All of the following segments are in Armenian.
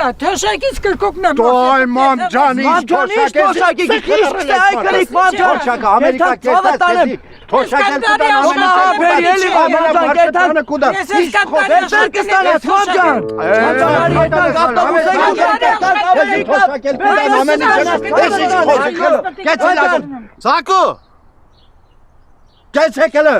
Ալիա, թոշակից կրկոկն եմ Դոյ մանջանից թոշակի Իսկ թե այ կրիկ մանջան Թոշակը Ամերիկա կերտած թոշակել կուտան Սակո Գեցեք հլը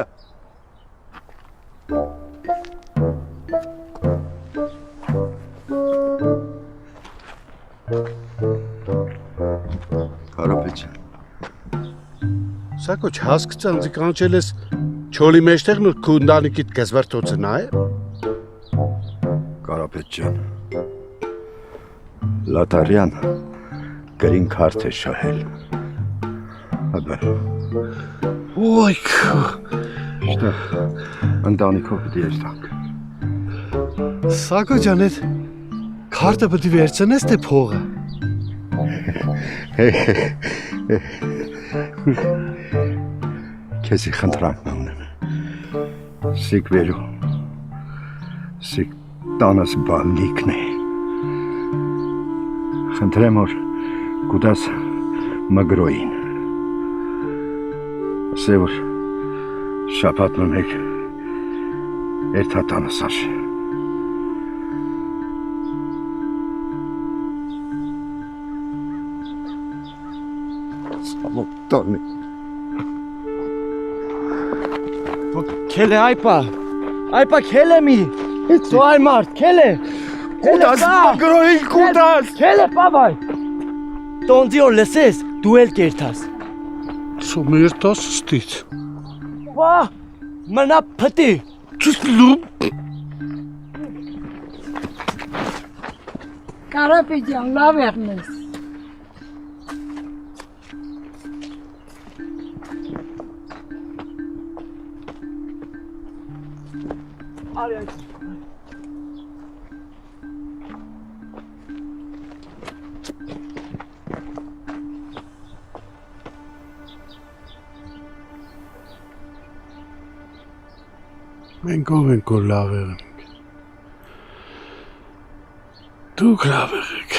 Կարապեչյան Սակո չհասկացան կանչել ես չոլի մեջտեղն ու քու ընտանիքիդ գզվարթոցը նա է Կարապեչյան Լատարյան գրին քարտ է շահել Հաբա Ոյ քո Շտա ընտանիքով պիտի երթանք Սակո ջան այդ քարտը պետք է վերցնես թե փողը Քեզի խնդրանքն ունեմ Սիկ վերու Սիկ տանս բալնիկն է Խնդրեմ որ կուտաս մգրոյին Ասե որ շապատն մեկ երթատանս աշ Սամոտտանի Քելե այպա քելե մի Դու այ մարդ քելե Կուտաս մգրոյին կուտաս Քելե պավայ Տոնդի որ լսես դու էլ կերտաս Սումիրտաս ստից Վա մնա փտի Չսլում Կարապետյան, լավ եղնես Մենք ով ենք որ լավ եղենք Դուք լավ եղեք